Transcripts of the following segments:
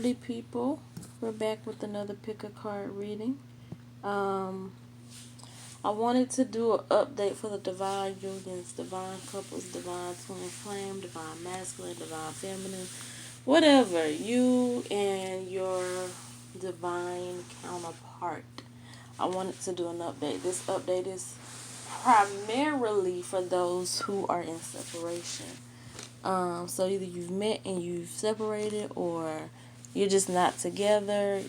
lovely people. We're back with another pick a card reading. I wanted to do an update for the divine unions, divine couples, divine twin flame, divine masculine, divine feminine, whatever, you and your divine counterpart. I wanted to do an update. This update is primarily for those who are in separation. So either you've met and you've separated, or you're just not together.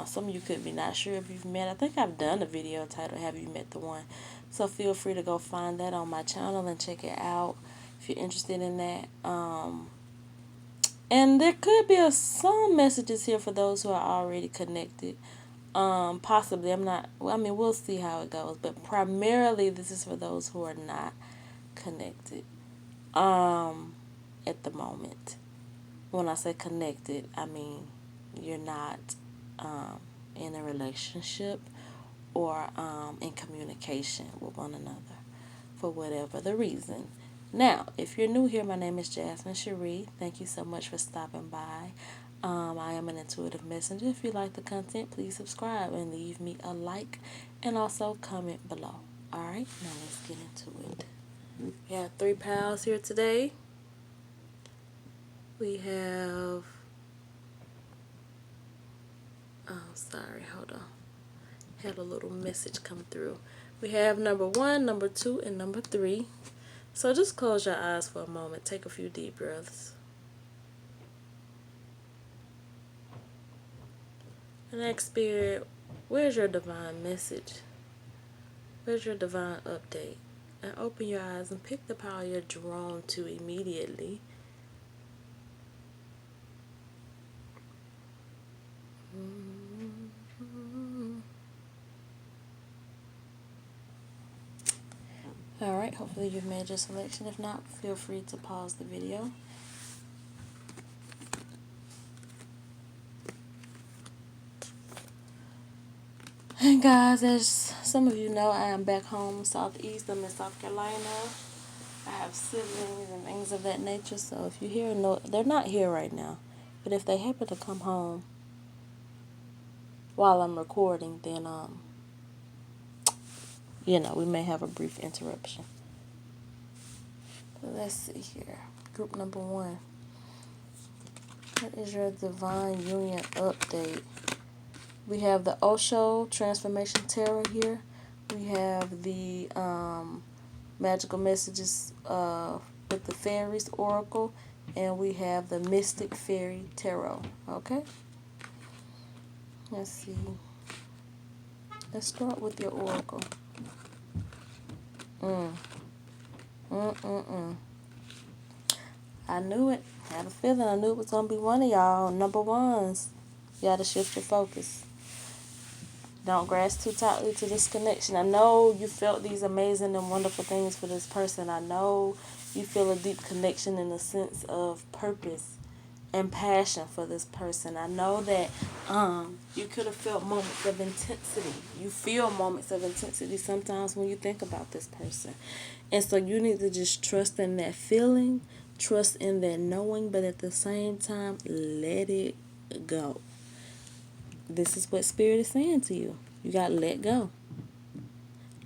Some of you could be not sure if you've met. I think I've done a video titled "Have You Met the One?" So feel free to go find that on my channel and check it out if you're interested in that. And there could be some messages here for those who are already connected. Possibly, I'm not. Well, I mean, we'll see how it goes. But primarily, this is for those who are not connected. At the moment. When I say connected, I mean you're not in a relationship or in communication with one another for whatever the reason. Now, if you're new here, my name is Jasmine Cherie. Thank you so much for stopping by. I am an intuitive messenger. If you like the content, please subscribe and leave me a like and also comment below. Alright, now let's get into it. We have 3 pals here today. We have, hold on. Had a little message come through. We have number 1, number 2, and number 3. So just close your eyes for a moment. Take a few deep breaths. And ask Spirit, where's your divine message? Where's your divine update? And open your eyes and pick the power you're drawn to immediately. Alright, hopefully you've made your selection. If not, feel free to pause the video. And guys, as some of you know, I am back home southeast. I'm in South Carolina. I have siblings and things of that nature. So if you hear no, they're not here right now. But if they happen to come home while I'm recording, then we may have a brief interruption. But let's see here. Group number 1. What is your divine union update? We have the Osho Transformation Tarot here. We have the Magical Messages with the Fairies Oracle. And we have the Mystic Fairy Tarot. Okay? Let's see. Let's start with your Oracle. I knew it. Had a feeling. I knew it was going to be one of y'all. Number 1s. You got to shift your focus. Don't grasp too tightly to this connection. I know you felt these amazing and wonderful things for this person. I know you feel a deep connection in a sense of purpose and passion for this person. I know that you could have felt moments of intensity. You feel moments of intensity sometimes when you think about this person. And so you need to just trust in that feeling, trust in that knowing, but at the same time, let it go. This is what Spirit is saying to you. You got to let go.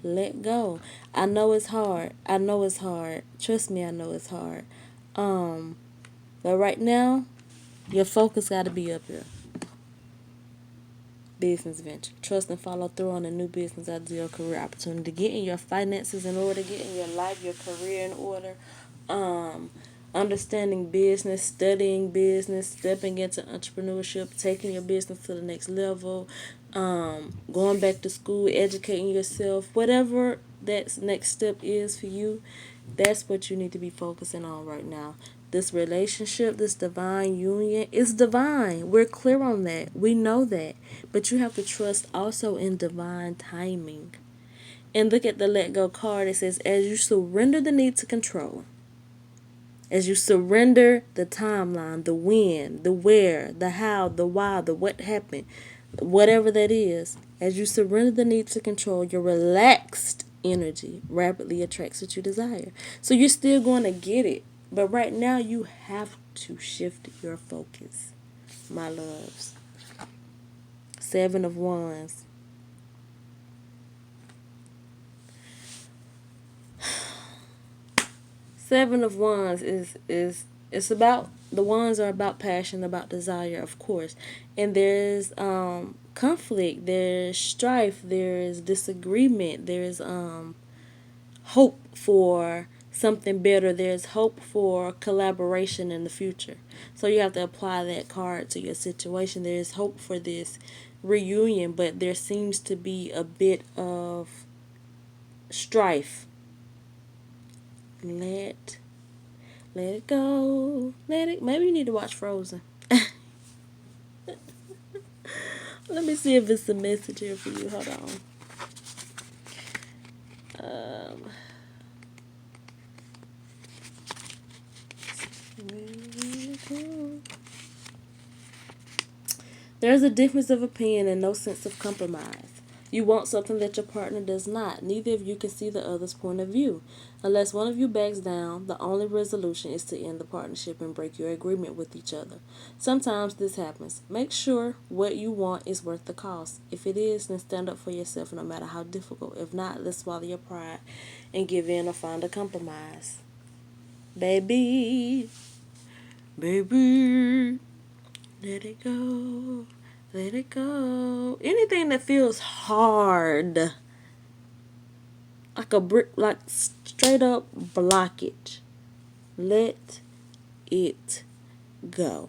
Let go. I know it's hard. I know it's hard. Trust me, I know it's hard. But right now, your focus got to be up here. Business venture. Trust and follow through on a new business idea or career opportunity. Getting your finances in order. Getting your life, your career in order. Understanding business, studying business, stepping into entrepreneurship, taking your business to the next level, going back to school, educating yourself, whatever that next step is for you, that's what you need to be focusing on right now. This relationship, this divine union is divine. We're clear on that. We know that. But you have to trust also in divine timing. And look at the let go card. It says, as you surrender the need to control, as you surrender the timeline, the when, the where, the how, the why, the what happened, whatever that is, as you surrender the need to control, your relaxed energy rapidly attracts what you desire. So you're still going to get it. But right now you have to shift your focus. my loves. 7 of Wands. Seven of Wands is it's about, the wands are about passion, about desire, of course. And there's conflict, there's strife, there's disagreement, there's hope for something better, there's hope for collaboration in the future. So you have to apply that card to your situation. There's hope for this reunion, but there seems to be a bit of strife. Let it go. Let it. Maybe you need to watch Frozen. Let me see if it's a message here for you. Hold on. There's a difference of opinion and no sense of compromise. You want something that your partner does not. Neither of you can see the other's point of view. Unless one of you backs down, the only resolution is to end the partnership and break your agreement with each other. Sometimes this happens. Make sure what you want is worth the cost. If it is, then stand up for yourself no matter how difficult. If not, let's swallow your pride and give in or find a compromise. Baby, let it go. Let it go. Anything that feels hard, like a brick, like straight up blockage, let it go.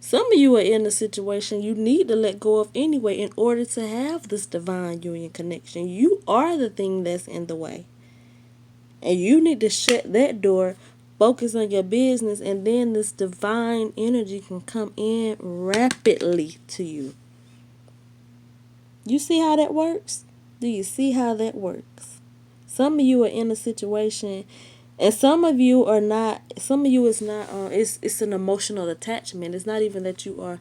Some of you are in a situation you need to let go of anyway in order to have this divine union connection. You are the thing that's in the way. And you need to shut that door, focus on your business, and then this divine energy can come in rapidly to you. You see how that works? Do you see how that works? Some of you are in a situation, and some of you are not. Some of you is not. It's an emotional attachment. It's not even that you are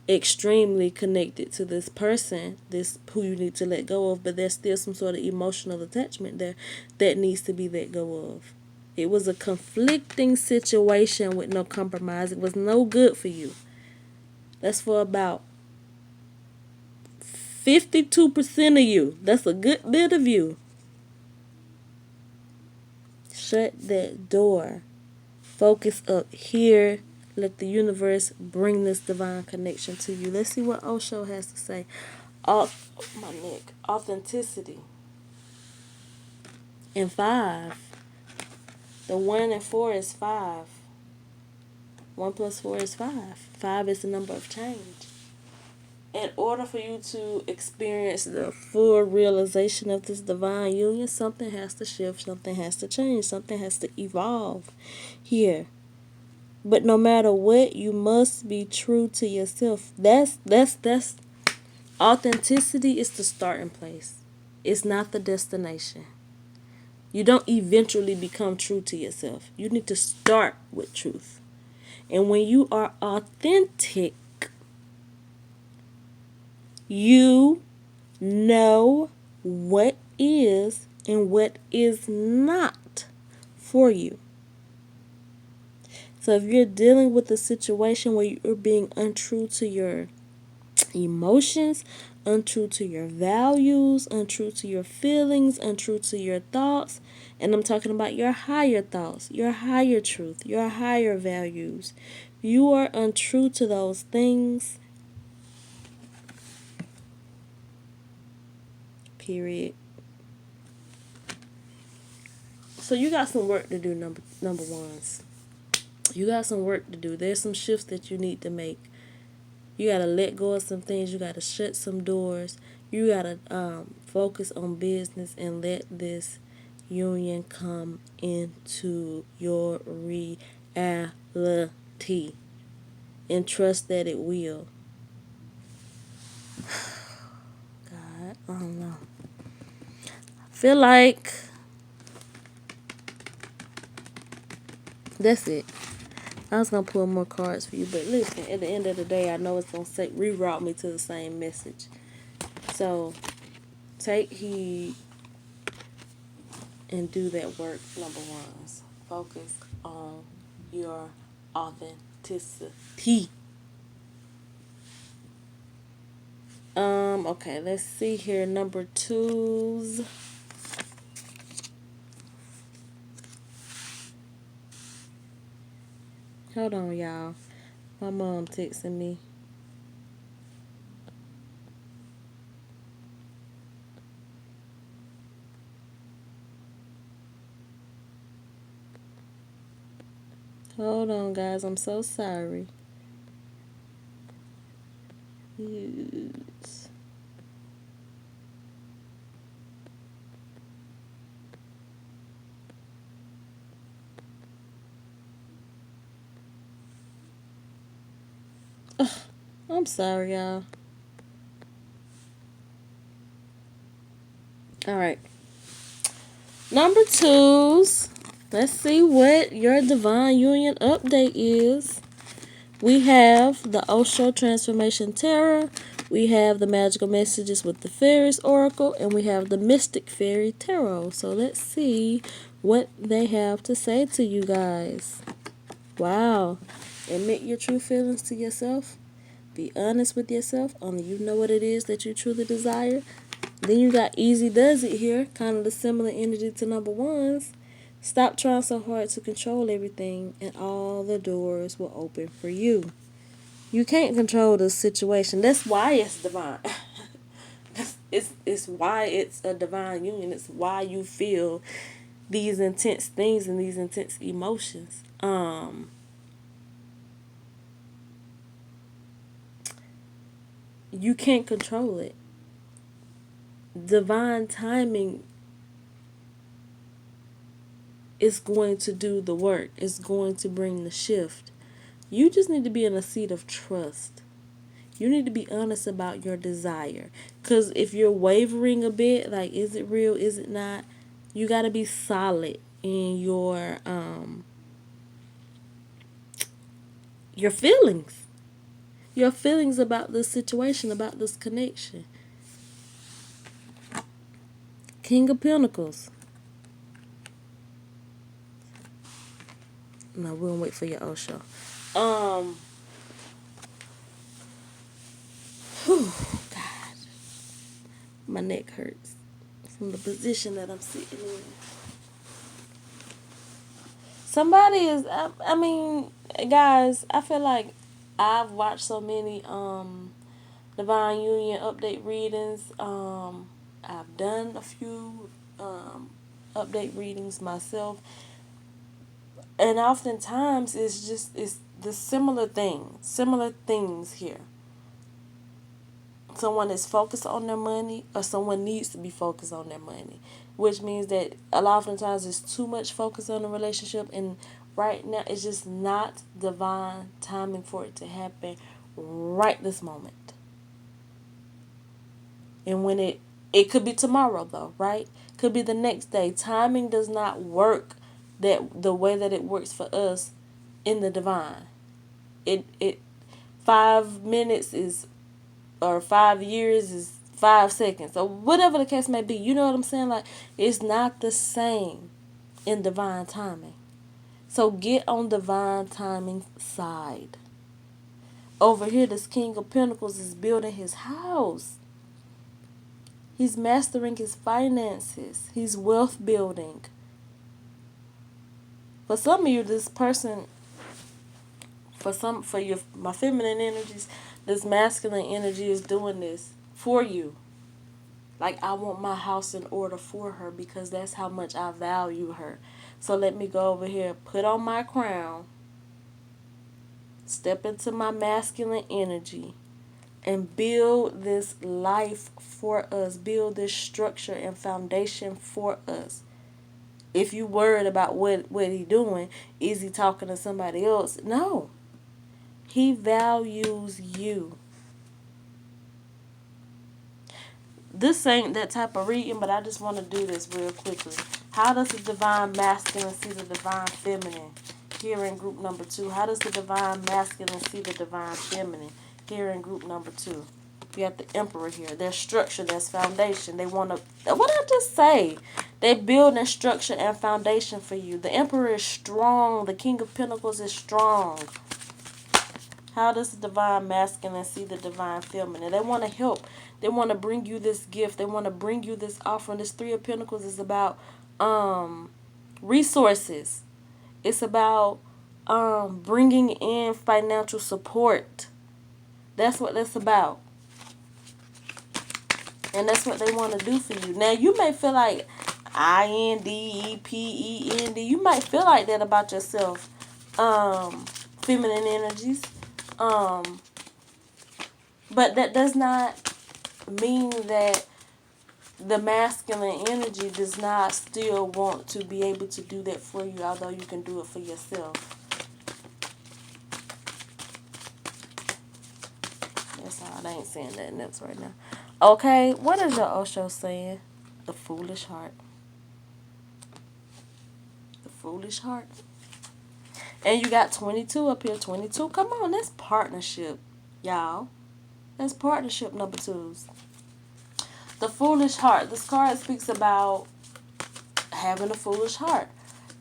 extremely connected to this person, this who you need to let go of, but there's still some sort of emotional attachment there that needs to be let go of. It was a conflicting situation with no compromise. It was no good for you. That's for about 52% of you. That's a good bit of you. Shut that door. Focus up here. Let the universe bring this divine connection to you. Let's see what Osho has to say. My neck. Authenticity. And 5. The 1 and 4 is 5. 1 plus 4 is 5. 5 is the number of change. In order for you to experience the full realization of this divine union, something has to shift, something has to change, something has to evolve here. But no matter what, you must be true to yourself. That's authenticity is the starting place. It's not the destination. You don't eventually become true to yourself. You need to start with truth. And when you are authentic, you know what is and what is not for you. So if you're dealing with a situation where you're being untrue to your emotions, untrue to your values, untrue to your feelings, untrue to your thoughts, and I'm talking about your higher thoughts, your higher truth, your higher values, you are untrue to those things, period. So you got some work to do, number ones. You got some work to do. There's some shifts that you need to make. You got to let go of some things. You got to shut some doors. You got to focus on business and let this union come into your reality. And trust that it will. God, I don't know. I feel like that's it. I was going to pull more cards for you, but listen, at the end of the day, I know it's going to reroute me to the same message. So, take heed and do that work, number ones. Focus on your authenticity. Okay, let's see here. Number twos. Hold on, y'all. My mom texting me. Hold on, guys. I'm so sorry. Use. I'm sorry, y'all. All right. Number twos. Let's see what your divine union update is. We have the Osho Transformation Tarot. We have the Magical Messages with the Fairies Oracle. And we have the Mystic Fairy Tarot. So let's see what they have to say to you guys. Wow. Admit your true feelings to yourself. Be honest with yourself. Only you know what it is that you truly desire. Then you got Easy Does It here. Kind of the similar energy to number ones. Stop trying so hard to control everything, and all the doors will open for you. You can't control the situation. That's why it's divine. it's why it's a divine union. It's why you feel these intense things and these intense emotions. You can't control it. Divine timing is going to do the work. It's going to bring the shift. You just need to be in a seat of trust. You need to be honest about your desire. Because if you're wavering a bit, like, is it real, is it not? You got to be solid in your feelings. Your feelings about this situation, about this connection. King of Pentacles. No, we'll wait for your Osho. Whew, God. My neck hurts from the position that I'm sitting in. Somebody is, I mean, guys, I feel like I've watched so many Divine Union update readings. I've done a few update readings myself. And oftentimes it's the similar things here. Someone is focused on their money, or someone needs to be focused on their money, which means that a lot of times there's too much focus on the relationship, and right now it's just not divine timing for it to happen right this moment. And when it could be tomorrow though, right? Could be the next day. Timing does not work that the way that it works for us in the divine. It 5 minutes is, or 5 years is 5 seconds, or whatever the case may be. You know what I'm saying? Like, it's not the same in divine timing. So get on divine timing side. Over here, this King of Pentacles is building his house. He's mastering his finances. He's wealth building. For some of you, this person, for your my feminine energies, this masculine energy is doing this for you. Like, I want my house in order for her because that's how much I value her. So let me go over here, put on my crown, step into my masculine energy, and build this life for us. Build this structure and foundation for us. If you worried about what he doing, is he talking to somebody else? No. He values you. This ain't that type of reading, but I just want to do this real quickly. How does the divine masculine see the divine feminine? Here in group number 2. How does the divine masculine see the divine feminine? Here in group number 2. We have the Emperor here. There's structure, there's foundation. They want to, what did I just say? They build a structure and foundation for you. The Emperor is strong. The King of Pentacles is strong. How does the divine masculine see the divine feminine? They want to help. They want to bring you this gift. They want to bring you this offering. This Three of Pentacles is about resources. It's about bringing in financial support. That's what that's about. And that's what they want to do for you. Now, you may feel like INDEPEND. You might feel like that about yourself. Feminine energies. But that does not mean that the masculine energy does not still want to be able to do that for you, although you can do it for yourself. That's all. I ain't saying nothing else right now. Okay, what is your Osho saying? The foolish heart. The foolish heart. And you got 22 up here. 22. Come on, that's partnership, y'all. That's partnership number 2s. The foolish heart. This card speaks about having a foolish heart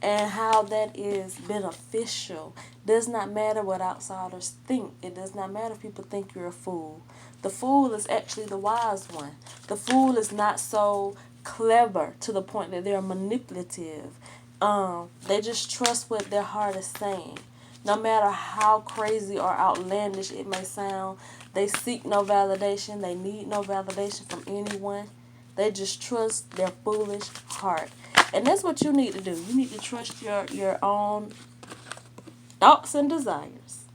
and how that is beneficial. Does not matter what outsiders think. It does not matter if people think you're a fool. The fool is actually the wise one. The fool is not so clever to the point that they're manipulative. They just trust what their heart is saying. No matter how crazy or outlandish it may sound, they seek no validation. They need no validation from anyone. They just trust their foolish heart. And that's what you need to do. You need to trust your own thoughts and desires.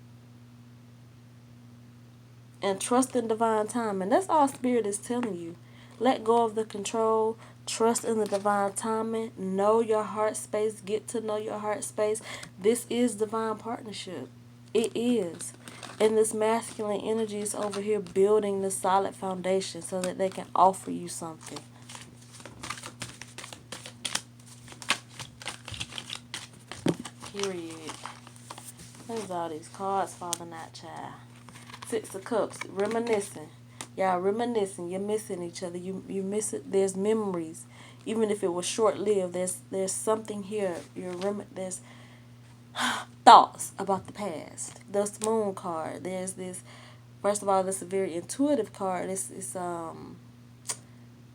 And trust in divine time. And that's all Spirit is telling you. Let go of the control. Trust in the divine timing. Know your heart space. Get to know your heart space. This is divine partnership. It is. And this masculine energy is over here building the solid foundation so that they can offer you something. Period. There's all these cards falling out, child. 6 of Cups. Reminiscing. Y'all reminiscing. You're missing each other. You miss it. There's memories. Even if it was short-lived, there's something here. There's thoughts about the past. This Moon card. There's this. First of all, this is a very intuitive card. It's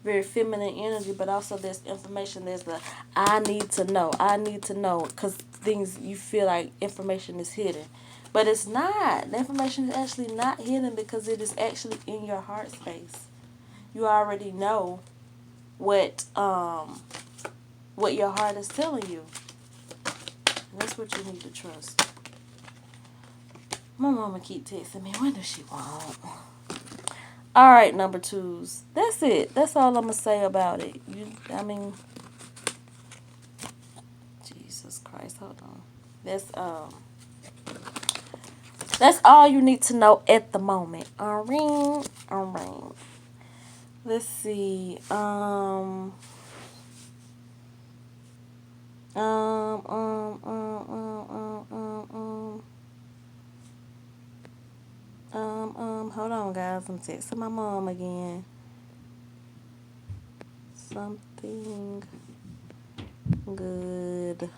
very feminine energy, but also there's information. There's the I need to know. I need to know, because things you feel like information is hidden. But it's not. The information is actually not hidden because it is actually in your heart space. You already know what your heart is telling you. And that's what you need to trust. My mama keep texting me. When does she want? All right, number 2s. That's it. That's all I'm gonna say about it. Jesus Christ. Hold on. That's all you need to know at the moment. All right. Let's see. Hold on, guys. I'm texting my mom again. Something good.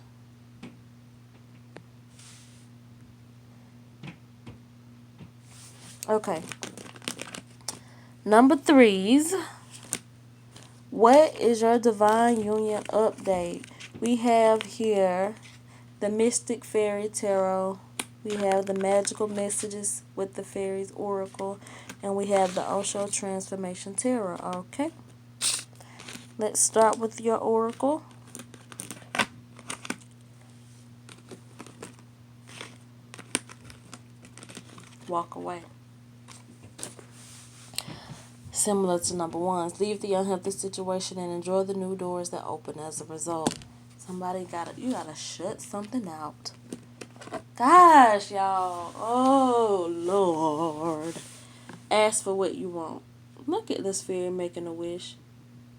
Okay. Number 3s. What is your divine union update? We have here the Mystic Fairy Tarot. We have the Magical Messages with the Fairies Oracle. And we have the Osho Transformation Tarot. Okay. Let's start with your Oracle. Walk away. Similar to number 1s, leave the unhealthy situation and enjoy the new doors that open as a result. You gotta shut something out. Gosh, y'all. Oh, Lord. Ask for what you want. Look at this fairy making a wish.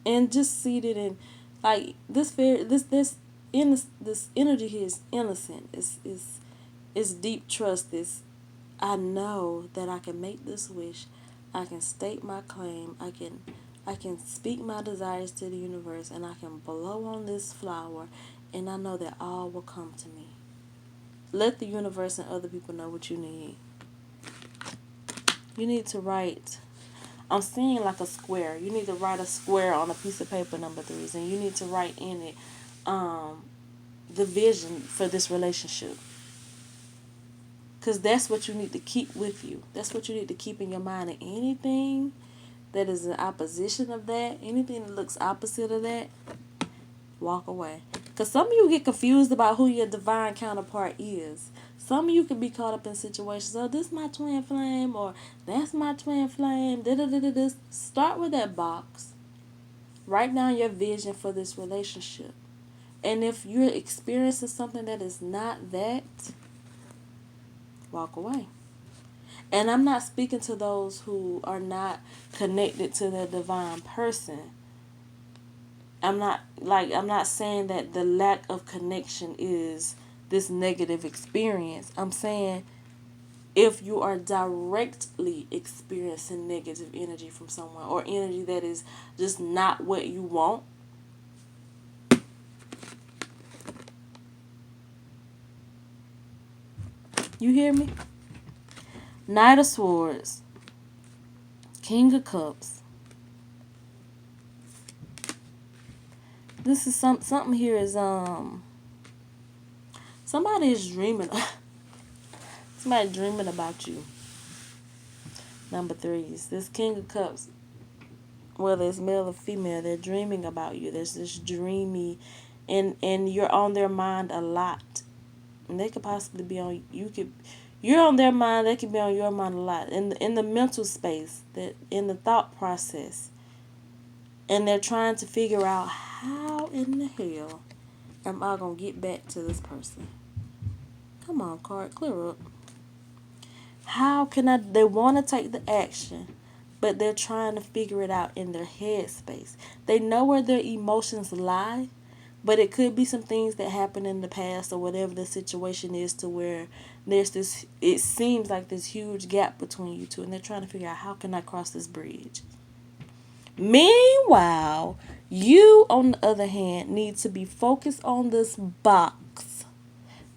And just seated in, like, this fairy, this energy here is innocent. It's deep trust. I know that I can make this wish. I can state my claim. I can speak my desires to the universe, and I can blow on this flower, and I know that all will come to me. Let the universe and other people know what you need. You need to write. I'm seeing like a square. You need to write a square on a piece of paper, number threes, and you need to write in it the vision for this relationship. Because that's what you need to keep with you. That's what you need to keep in your mind. And anything that is in opposition of that, anything that looks opposite of that, walk away. Because some of you get confused about who your divine counterpart is. Some of you could be caught up in situations, oh, this is my twin flame, or that's my twin flame. Da-da-da-da-da. Start with that box. Write down your vision for this relationship. And if you're experiencing something that is not that, walk away. And I'm not speaking to those who are not connected to their divine person. I'm not saying that the lack of connection is this negative experience. I'm saying if you are directly experiencing negative energy from someone, or energy that is just not what you want, you hear me? Knight of Swords, King of Cups. This is something here is somebody is dreaming. Somebody dreaming about you. Number threes. This King of Cups, whether it's male or female, they're dreaming about you. There's this dreamy, and you're on their mind a lot. And they could possibly be on you're on their mind, they could be on your mind a lot. In the mental space, that in the thought process. And they're trying to figure out, how in the hell am I gonna get back to this person? Come on, card, clear up. How can I? They want to take the action, but they're trying to figure it out in their head space. They know where their emotions lie, but it could be some things that happened in the past or whatever the situation is, to where there's this, it seems like this huge gap between you two, and they're trying to figure out, how can I cross this bridge? Meanwhile, you, on the other hand, need to be focused on this box.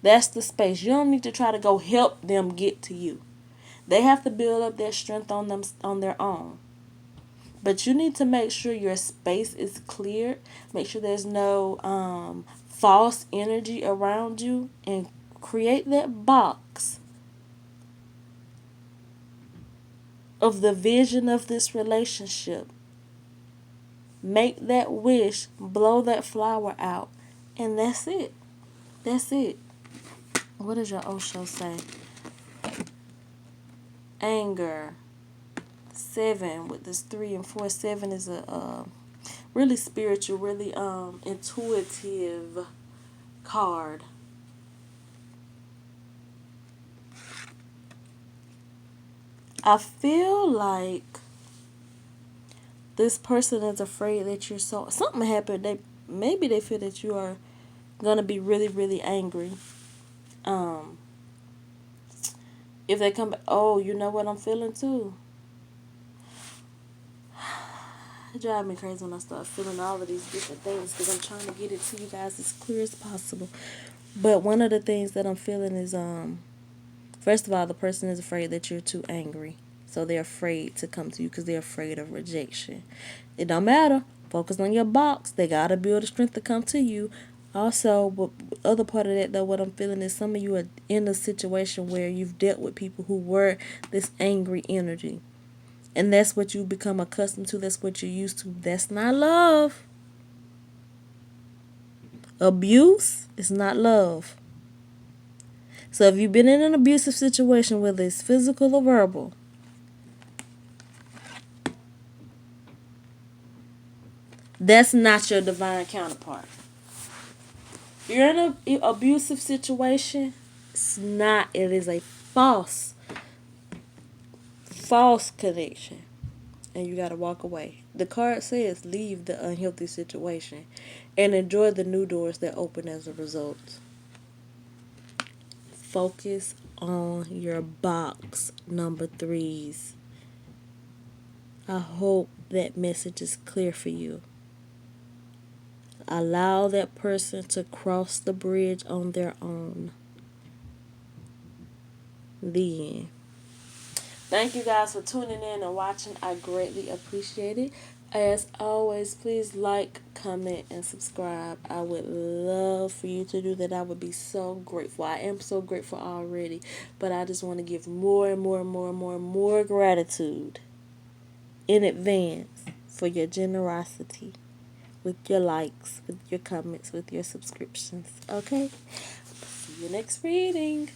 That's the space. You don't need to try to go help them get to you. They have to build up their strength on their own. But you need to make sure your space is clear. Make sure there's no false energy around you, and create that box of the vision of this relationship. Make that wish, blow that flower out, and that's it. That's it. What does your Osho say? Anger. 7 with this 3 and 4. 7 is a really spiritual, really intuitive card. I feel like this person is afraid that you're so, something happened. Maybe they feel that you are gonna be really, really angry. If they come back, oh, you know what I'm feeling too. It drives me crazy when I start feeling all of these different things, because I'm trying to get it to you guys as clear as possible. But one of the things that I'm feeling is, first of all, the person is afraid that you're too angry. So they're afraid to come to you because they're afraid of rejection. It don't matter. Focus on your box. They got to build the strength to come to you. Also, but other part of that, though, what I'm feeling is some of you are in a situation where you've dealt with people who were this angry energy. And that's what you become accustomed to. That's what you're used to. That's not love. Abuse is not love. So if you've been in an abusive situation, whether it's physical or verbal, that's not your divine counterpart. If you're in an abusive situation, it's not. It is a false connection. And you got to walk away. The card says leave the unhealthy situation and enjoy the new doors that open as a result. Focus on your box, number threes. I hope that message is clear for you. Allow that person to cross the bridge on their own. The end. Thank you guys for tuning in and watching. I greatly appreciate it. As always, please like, comment, and subscribe. I would love for you to do that. I would be so grateful. I am so grateful already, but I just want to give more and more and more and more and more gratitude in advance for your generosity with your likes, with your comments, with your subscriptions. Okay? See you next reading.